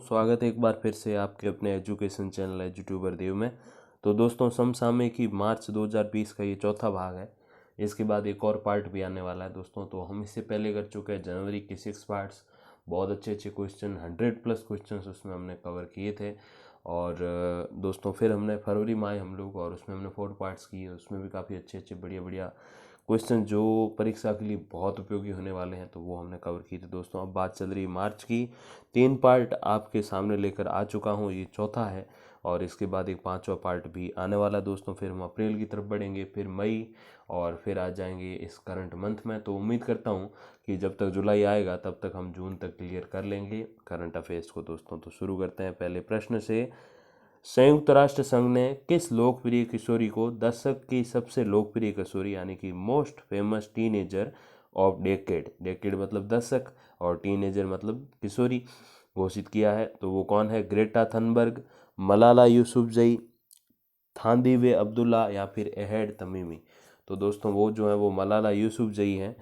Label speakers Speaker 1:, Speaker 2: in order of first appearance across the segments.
Speaker 1: स्वागत है एक बार फिर से आपके अपने एजुकेशन चैनल एजुट्यूबर देव में। तो दोस्तों, समसामयिकी मार्च 2020 का ये चौथा भाग है। इसके बाद एक और पार्ट भी आने वाला है दोस्तों। तो हम इससे पहले कर चुके हैं जनवरी के 6 पार्ट्स। बहुत अच्छे अच्छे क्वेश्चन, 100+ क्वेश्चन उसमें हमने कवर किए थे। और दोस्तों फिर हमने फरवरी में आए हम लोग, और उसमें हमने 4 पार्ट्स किए। उसमें भी काफ़ी अच्छे अच्छे बढ़िया बढ़िया क्वेश्चन जो परीक्षा के लिए बहुत उपयोगी होने वाले हैं, तो वो हमने कवर किए थे दोस्तों। अब बात चल रही है मार्च की। 3 पार्ट आपके सामने लेकर आ चुका हूँ, ये चौथा है। और इसके बाद एक 5वां पार्ट भी आने वाला दोस्तों। फिर हम अप्रैल की तरफ बढ़ेंगे, फिर मई, और फिर आ जाएंगे इस करंट मंथ में। तो उम्मीद करता हूँ कि जब तक जुलाई आएगा तब तक हम जून तक क्लियर कर लेंगे करंट अफेयर्स को दोस्तों। तो शुरू करते हैं पहले प्रश्न से। संयुक्त राष्ट्र संघ ने किस लोकप्रिय किशोरी को दशक की सबसे लोकप्रिय किशोरी यानी कि most famous teenager of decade, decade मतलब दशक और टीनेजर मतलब किशोरी, घोषित किया है? तो वो कौन है? ग्रेटा थनबर्ग, मलाला यूसुफजई, थांदीवे अब्दुल्ला, या फिर अहद तमीमी। तो दोस्तों वो जो है वो मलाला यूसुफजई हैं,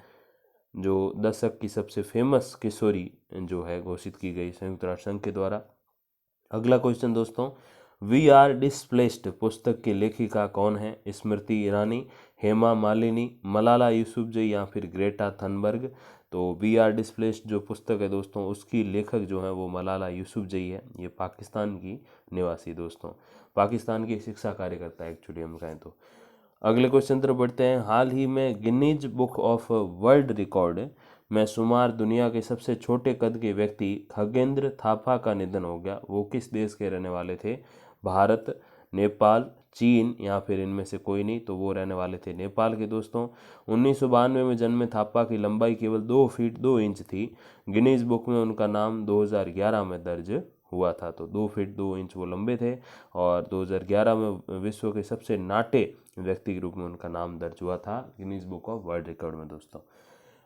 Speaker 1: जो दशक की सबसे फेमस किशोरी जो है घोषित की गई संयुक्त राष्ट्र संघ के द्वारा। अगला क्वेश्चन दोस्तों, वी आर डिस्प्लेस्ड पुस्तक की लेखिका कौन है? स्मृति ईरानी, हेमा मालिनी, मलाला यूसुफजई, या फिर ग्रेटा थनबर्ग। तो वी आर डिस्प्लेस्ड जो पुस्तक है दोस्तों, उसकी लेखक जो है वो मलाला यूसुफजई है। ये पाकिस्तान की निवासी दोस्तों, पाकिस्तान की शिक्षा कार्यकर्ता एक्चुअली हम कहें तो। अगले क्वेश्चन तरफ बढ़ते हैं। हाल ही में Guinness book of world record में शुमार दुनिया के सबसे छोटे कद के व्यक्ति खगेंद्र थापा का निधन हो गया। वो किस देश के रहने वाले थे? भारत, नेपाल, चीन, या फिर इनमें से कोई नहीं? तो वो रहने वाले थे नेपाल के दोस्तों। 1992 में जन्मे थापा की लंबाई केवल 2 फीट 2 इंच थी। गिनीज बुक में उनका नाम 2011 में दर्ज हुआ था। तो 2 फीट 2 इंच वो लंबे थे, और 2011 में विश्व के सबसे नाटे व्यक्ति के रूप में उनका नाम दर्ज हुआ था Guinness book of world record में दोस्तों।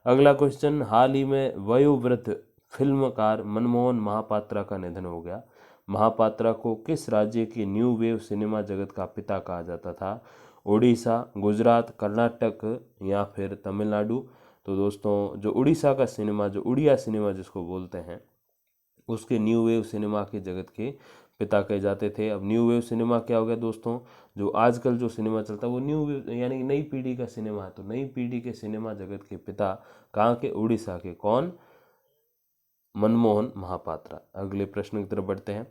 Speaker 1: अगला क्वेश्चन, हाल ही में वयोवृद्ध फिल्मकार मनमोहन महापात्रा का निधन हो गया। महापात्रा को किस राज्य की न्यू वेव सिनेमा जगत का पिता कहा जाता था? उड़ीसा, गुजरात, कर्नाटक, या फिर तमिलनाडु? तो दोस्तों जो उड़ीसा का सिनेमा, जो उड़िया सिनेमा जिसको बोलते हैं, उसके न्यू वेव सिनेमा के जगत के पिता कहे जाते थे। अब न्यू वेव सिनेमा क्या हो गया दोस्तों? जो आजकल जो सिनेमा चलता है वो न्यू वेव यानी कि नई पीढ़ी का सिनेमा है। तो नई पीढ़ी के सिनेमा जगत के पिता कहाँ के? उड़ीसा के। कौन? मनमोहन महापात्रा। अगले प्रश्न की तरफ बढ़ते हैं।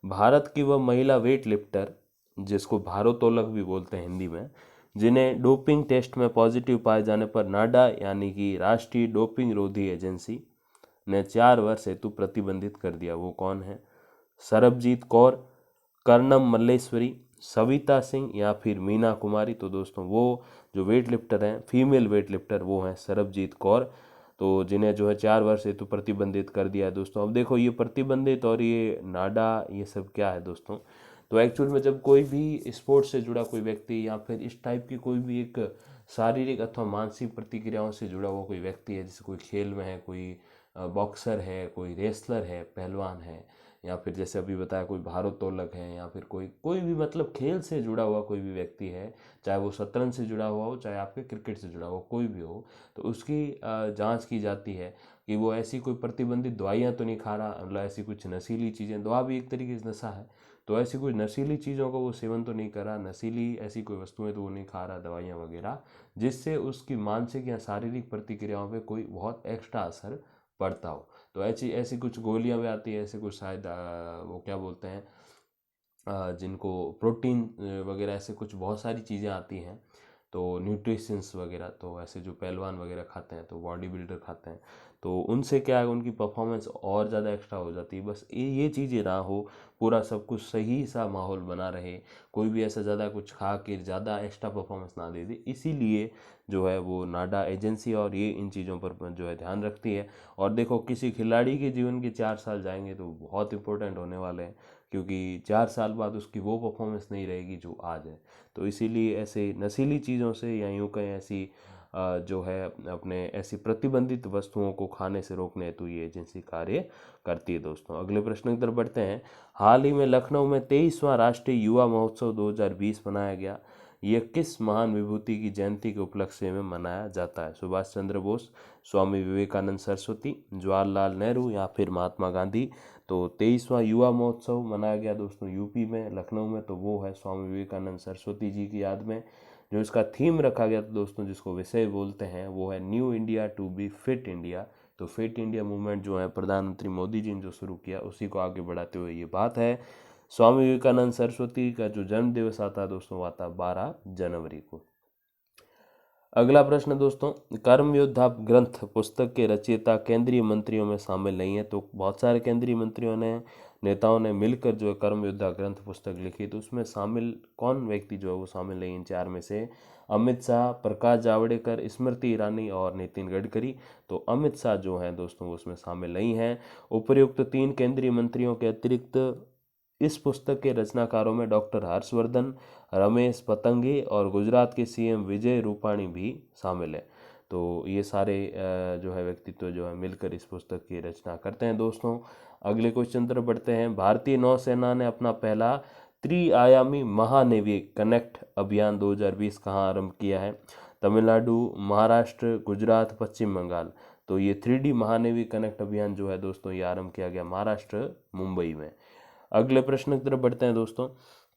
Speaker 1: भारत की वह महिला वेट लिफ्टर, जिसको भारोत्तोलक भी बोलते हैं हिंदी में, जिन्हें डोपिंग टेस्ट में पॉजिटिव पाए जाने पर नाडा यानी कि राष्ट्रीय डोपिंग रोधी एजेंसी ने 4 वर्ष हेतु प्रतिबंधित कर दिया, वो कौन है? सरबजीत कौर, कर्णम मल्लेश्वरी, सविता सिंह, या फिर मीना कुमारी? तो दोस्तों वो जो वेट लिफ्टर हैं, फीमेल वेट लिफ्टर, वो हैं सरबजीत कौर। तो जिन्हें जो है 4 वर्ष हेतु प्रतिबंधित कर दिया है दोस्तों। अब देखो ये प्रतिबंधित और ये नाडा, ये सब क्या है दोस्तों? तो एक्चुअल में जब कोई भी स्पोर्ट्स से जुड़ा कोई व्यक्ति, या फिर इस टाइप की कोई भी एक शारीरिक अथवा मानसिक प्रतिक्रियाओं से जुड़ा हुआ कोई व्यक्ति है, जैसे कोई खेल में है, कोई बॉक्सर है, कोई रेसलर है, पहलवान है, या फिर जैसे अभी बताया कोई भारोत्तोलक है, या फिर कोई कोई भी मतलब खेल से जुड़ा हुआ कोई भी व्यक्ति है, चाहे वो शतरंज से जुड़ा हुआ हो, चाहे आपके क्रिकेट से जुड़ा हुआ कोई भी हो, तो उसकी जांच की जाती है कि वो ऐसी कोई प्रतिबंधित दवाइयाँ तो नहीं खा रहा, मतलब ऐसी कुछ नशीली चीज़ें, दवा भी एक तरीके से नशा है, तो ऐसी कोई नशीली चीज़ों का वो सेवन तो नहीं कर रहा, नशीली ऐसी कोई वस्तुएं तो वो नहीं खा रहा, दवाइयाँ वगैरह, जिससे उसकी मानसिक या शारीरिक प्रतिक्रियाओं पे कोई बहुत एक्स्ट्रा असर पड़ता हो। तो ऐसी ऐसी कुछ गोलियां भी आती है, ऐसे कुछ शायद वो क्या बोलते हैं, जिनको प्रोटीन वगैरह, ऐसे कुछ बहुत सारी चीज़ें आती हैं, तो न्यूट्रिशंस वगैरह, तो ऐसे जो पहलवान वगैरह खाते हैं, तो बॉडी बिल्डर खाते हैं, तो उनसे क्या है, उनकी परफॉर्मेंस और ज़्यादा एक्स्ट्रा हो जाती है। बस ये चीज़ें ना हो, पूरा सब कुछ सही सा माहौल बना रहे, कोई भी ऐसा ज़्यादा कुछ खा के ज़्यादा एक्स्ट्रा परफॉर्मेंस ना दे दे, इसीलिए जो है वो नाडा एजेंसी और ये इन चीज़ों पर जो है ध्यान रखती है। और देखो किसी खिलाड़ी के जीवन के 4 साल जाएंगे तो बहुत इंपॉर्टेंट होने वाले हैं, क्योंकि 4 साल बाद उसकी वो परफॉर्मेंस नहीं रहेगी जो आज है। तो इसीलिए ऐसे नशीली चीज़ों से, या यूँ कहें ऐसी जो है अपने ऐसी प्रतिबंधित वस्तुओं को खाने से रोकने हेतु ये एजेंसी कार्य करती है दोस्तों। अगले प्रश्न की तरफ बढ़ते हैं। हाल ही में लखनऊ में 23वां राष्ट्रीय युवा महोत्सव 2020 मनाया गया। यह किस महान विभूति की जयंती के उपलक्ष्य में मनाया जाता है? सुभाष चंद्र बोस, स्वामी विवेकानंद सरस्वती, जवाहरलाल नेहरू, या फिर महात्मा गांधी? तो 23वां युवा महोत्सव मनाया गया दोस्तों यूपी में, लखनऊ में, तो वो है स्वामी विवेकानंद सरस्वती जी की याद में। जो इसका थीम रखा गया था दोस्तों, जिसको विषय बोलते हैं, वो है new India to be fit India. तो फिट इंडिया मूवमेंट जो है प्रधानमंत्री मोदी जी ने जो शुरू किया, उसी को आगे बढ़ाते हुए ये बात है। स्वामी विवेकानंद सरस्वती का जो जन्म दिवस आता है दोस्तों, वो आता है 12 जनवरी को। अगला प्रश्न दोस्तों, कर्म योद्धा ग्रंथ पुस्तक के रचयिता केंद्रीय मंत्रियों में शामिल नहीं है। तो बहुत सारे केंद्रीय मंत्रियों ने, नेताओं ने मिलकर जो है कर्म योद्धा ग्रंथ पुस्तक लिखी, तो उसमें शामिल कौन व्यक्ति जो है वो शामिल नहीं इन चार में से? अमित शाह, प्रकाश जावड़ेकर, स्मृति ईरानी और नितिन गडकरी। तो अमित शाह जो है दोस्तों वो उसमें शामिल नहीं है। उपर्युक्त 3 केंद्रीय मंत्रियों के अतिरिक्त इस पुस्तक के रचनाकारों में डॉक्टर हर्षवर्धन, रमेश पतंगे और गुजरात के सीएम विजय रूपाणी भी शामिल है। तो ये सारे जो है व्यक्तित्व जो है मिलकर इस पुस्तक की रचना करते हैं दोस्तों। अगले क्वेश्चन तरफ बढ़ते हैं। भारतीय नौसेना ने अपना पहला त्रिआयामी महानेवी कनेक्ट अभियान 2020 कहाँ आरंभ किया है? तमिलनाडु, महाराष्ट्र, गुजरात, पश्चिम बंगाल। तो ये 3D महानेवी कनेक्ट अभियान जो है दोस्तों, ये आरंभ किया गया महाराष्ट्र, मुंबई में। अगले प्रश्न की तरफ बढ़ते हैं दोस्तों।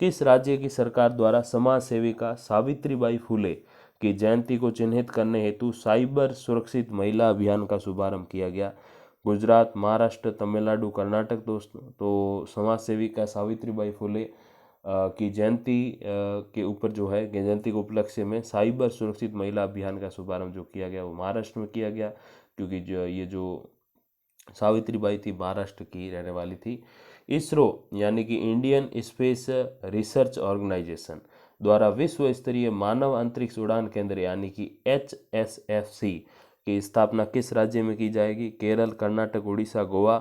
Speaker 1: किस राज्य की सरकार द्वारा समाज सेविका सावित्रीबाई फुले की जयंती को चिन्हित करने हेतु साइबर सुरक्षित महिला अभियान का शुभारंभ किया गया? गुजरात, महाराष्ट्र, तमिलनाडु, कर्नाटक दोस्तों। तो समाज सेविका सावित्रीबाई फुले की जयंती के ऊपर जो है, जयंती के उपलक्ष्य में साइबर सुरक्षित महिला अभियान का शुभारंभ जो किया गया वो महाराष्ट्र में किया गया, क्योंकि जो सावित्रीबाई थी महाराष्ट्र की रहने वाली थी। इसरो यानी कि इंडियन स्पेस रिसर्च ऑर्गेनाइजेशन द्वारा विश्व स्तरीय मानव अंतरिक्ष उड़ान केंद्र यानी कि HSFC की स्थापना किस राज्य में की जाएगी? केरल, कर्नाटक, उड़ीसा, गोवा।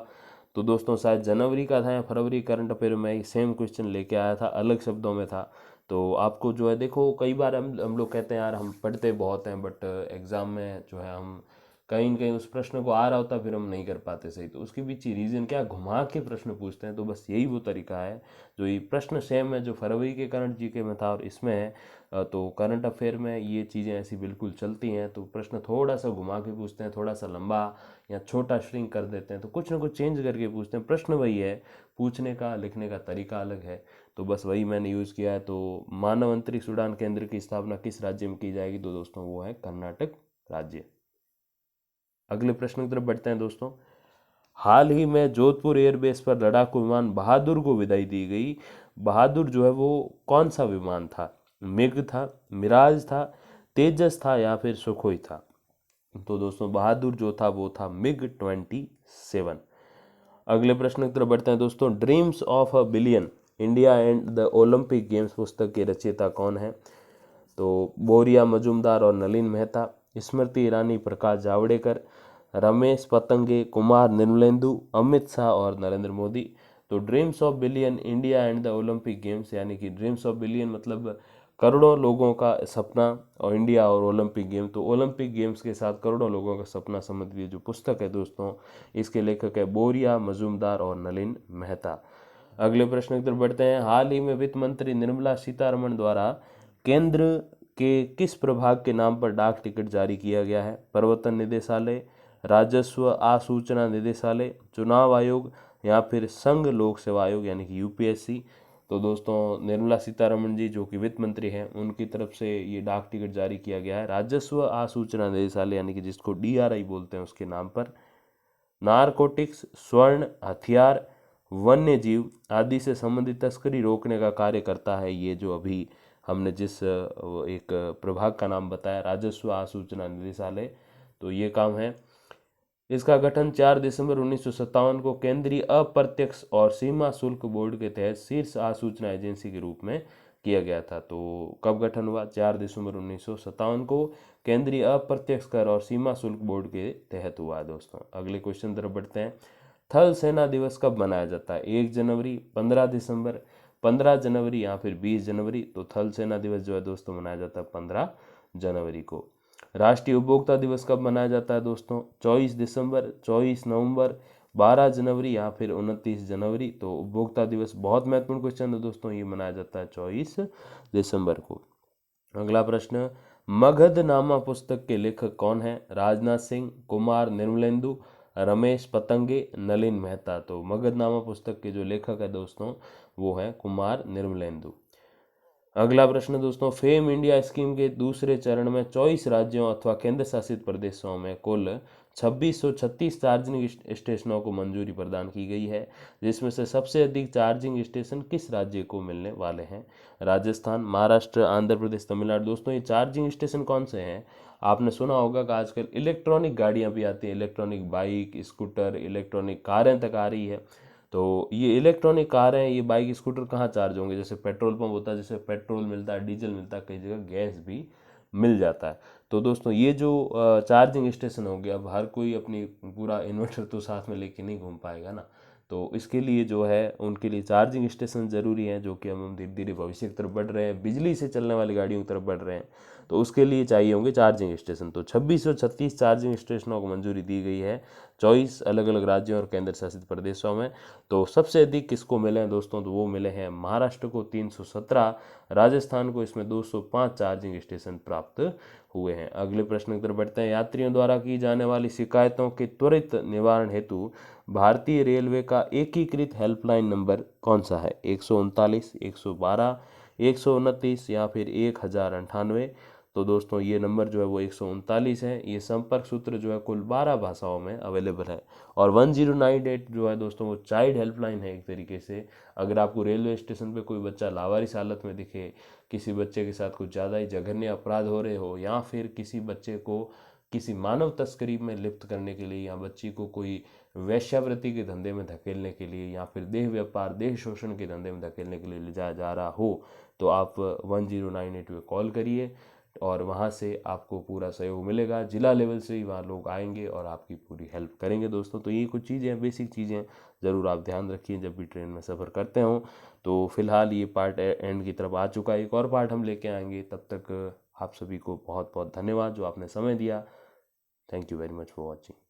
Speaker 1: तो दोस्तों शायद जनवरी का था या फरवरी, करंट अफेयर में सेम क्वेश्चन लेके आया था, अलग शब्दों में था। तो आपको जो है देखो, कई बार हम लोग कहते हैं यार हम पढ़ते बहुत हैं, बट एग्ज़ाम में जो है हम कहीं न कहीं उस प्रश्न को आ रहा होता, फिर हम नहीं कर पाते सही। तो उसके पीछे रीज़न क्या, घुमा के प्रश्न पूछते हैं। तो बस यही वो तरीका है। जो ये प्रश्न सेम है जो फरवरी के करंट जीके में था और इसमें है, तो करंट अफेयर में ये चीज़ें ऐसी बिल्कुल चलती हैं। तो प्रश्न थोड़ा सा घुमा के पूछते हैं, थोड़ा सा लंबा या छोटा श्रिंक कर देते हैं, तो कुछ ना कुछ चेंज करके पूछते हैं। प्रश्न वही है, पूछने का, लिखने का तरीका अलग है। तो बस वही मैंने यूज़ किया है। तो मानव अंतरिक्ष उड़ान केंद्र की स्थापना किस राज्य में की जाएगी? तो दोस्तों वो है कर्नाटक राज्य। अगले प्रश्न की तरफ बढ़ते हैं दोस्तों। हाल ही में जोधपुर एयरबेस पर लड़ाकू विमान बहादुर को विदाई दी गई। बहादुर जो है वो कौन सा विमान था? मिग था, मिराज था, तेजस था या फिर सुखोई था? तो दोस्तों बहादुर जो था वो था MiG-27। अगले प्रश्न की तरफ बढ़ते हैं दोस्तों। Dreams of a billion India and the Olympic games पुस्तक के रचयिता कौन है? तो बोरिया मजूमदार और नलिन मेहता, स्मृति ईरानी, प्रकाश जावड़ेकर, रमेश पतंगे, कुमार निर्मलेंदु, अमित शाह और नरेंद्र मोदी। तो dreams of billion India and the Olympic games, यानी कि ड्रीम्स ऑफ बिलियन मतलब करोड़ों लोगों का सपना, और इंडिया और ओलंपिक गेम, तो ओलंपिक गेम्स के साथ करोड़ों लोगों का सपना संबंधित जो पुस्तक है दोस्तों, इसके लेखक है बोरिया मजूमदार और नलिन मेहता। अगले प्रश्न की तरफ बढ़ते हैं। हाल ही में वित्त मंत्री निर्मला सीतारमण द्वारा केंद्र के किस प्रभाग के नाम पर डाक टिकट जारी किया गया है? प्रवर्तन निदेशालय, राजस्व आसूचना निदेशालय, चुनाव आयोग या फिर संघ लोक सेवा आयोग यानी कि UPSC। तो दोस्तों निर्मला सीतारमण जी जो कि वित्त मंत्री हैं, उनकी तरफ से ये डाक टिकट जारी किया गया है राजस्व आसूचना निदेशालय यानी कि जिसको DRI बोलते हैं उसके नाम पर। नारकोटिक्स, स्वर्ण, हथियार, वन्य जीव आदि से संबंधित तस्करी रोकने का कार्य करता है ये जो अभी हमने जिस एक प्रभाग का नाम बताया, राजस्व आसूचना निदेशालय। तो ये काम है। इसका गठन 4 दिसंबर 1957 को केंद्रीय अप्रत्यक्ष और सीमा शुल्क बोर्ड के तहत शीर्ष आसूचना एजेंसी के रूप में किया गया था। तो कब गठन हुआ? 4 दिसंबर 1957 को केंद्रीय अप्रत्यक्ष कर और सीमा शुल्क बोर्ड के तहत हुआ दोस्तों। अगले क्वेश्चन तरफ बढ़ते हैं। थल सेना दिवस कब मनाया जाता है? 1 जनवरी, 15 दिसंबर, 15 जनवरी या फिर 20 जनवरी। तो थल सेना दिवस जो है दोस्तों मनाया जाता है 15 जनवरी को। राष्ट्रीय उपभोक्ता दिवस कब मनाया जाता है दोस्तों? 24 दिसंबर, 24 नवंबर, 12 जनवरी या फिर 29 जनवरी। तो उपभोक्ता दिवस बहुत महत्वपूर्ण क्वेश्चन है दोस्तों, ये मनाया जाता है 24 दिसंबर को। अगला प्रश्न, मगधनामा पुस्तक के लेखक कौन है? राजनाथ सिंह, कुमार निर्मलेंदु, रमेश पतंगे, नलिन मेहता। तो मगधनामा पुस्तक के जो लेखक है दोस्तों वो है कुमार निर्मलेंदु। अगला प्रश्न दोस्तों, फेम इंडिया स्कीम के दूसरे चरण में 24 राज्यों अथवा केंद्र शासित प्रदेशों में कुल 2636 चार्जिंग स्टेशनों को मंजूरी प्रदान की गई है, जिसमें से सबसे अधिक चार्जिंग स्टेशन किस राज्य को मिलने वाले हैं? राजस्थान, महाराष्ट्र, आंध्र प्रदेश, तमिलनाडु। दोस्तों ये चार्जिंग स्टेशन कौन से हैं? आपने सुना होगा कि आजकल इलेक्ट्रॉनिक गाड़ियां भी आती हैं, इलेक्ट्रॉनिक बाइक, स्कूटर, इलेक्ट्रॉनिक कारें तक आ रही है। तो ये इलेक्ट्रॉनिक कार है, ये बाइक स्कूटर कहाँ चार्ज होंगे? जैसे पेट्रोल पंप होता है, जैसे पेट्रोल मिलता है, डीजल मिलता है, कई जगह गैस भी मिल जाता है। तो दोस्तों ये जो चार्जिंग स्टेशन हो गया, अब हर कोई अपनी पूरा इन्वर्टर तो साथ में लेके नहीं घूम पाएगा ना, तो इसके लिए जो है उनके लिए चार्जिंग स्टेशन ज़रूरी है, जो कि हम धीरे धीरे भविष्य की तरफ बढ़ रहे हैं, बिजली से चलने वाली गाड़ियों की तरफ बढ़ रहे हैं, तो उसके लिए चाहिए होंगे चार्जिंग स्टेशन। तो 2636 चार्जिंग स्टेशनों को मंजूरी दी गई है 24 अलग अलग राज्यों और केंद्र शासित प्रदेशों में। तो सबसे अधिक किसको मिले हैं दोस्तों? तो वो मिले हैं महाराष्ट्र को 317, राजस्थान को इसमें 205 चार्जिंग स्टेशन प्राप्त हुए हैं। अगले प्रश्न की तरफ बढ़ते हैं। यात्रियों द्वारा की जाने वाली शिकायतों के त्वरित निवारण हेतु भारतीय रेलवे का एकीकृत हेल्पलाइन नंबर कौन सा है? 139, 112, 129 या फिर 1098। तो दोस्तों ये नंबर जो है वो 139 है। ये संपर्क सूत्र जो है कुल 12 भाषाओं में अवेलेबल है। और 1098 जो है दोस्तों वो चाइल्ड हेल्पलाइन है एक तरीके से। अगर आपको रेलवे स्टेशन पे कोई बच्चा लावारिस हालत में दिखे, किसी बच्चे के साथ कुछ ज़्यादा ही जघन्य अपराध हो रहे हो, या फिर किसी बच्चे को किसी मानव तस्करी में लिप्त करने के लिए, या बच्ची को कोई वेश्यावृत्ति के धंधे में धकेलने के लिए, या फिर देह व्यापार, देह शोषण के धंधे में धकेलने के लिए ले जाया जा रहा हो, तो आप 1098 पे कॉल करिए और वहाँ से आपको पूरा सहयोग मिलेगा। जिला लेवल से ही वहाँ लोग आएंगे और आपकी पूरी हेल्प करेंगे दोस्तों। तो ये कुछ चीज़ें, बेसिक चीज़ें ज़रूर आप ध्यान रखिए जब भी ट्रेन में सफ़र करते हो। तो फिलहाल ये पार्ट एंड की तरफ आ चुका है, एक और पार्ट हम लेके आएंगे। तब तक आप सभी को बहुत बहुत धन्यवाद जो आपने समय दिया। Thank you very much for watching.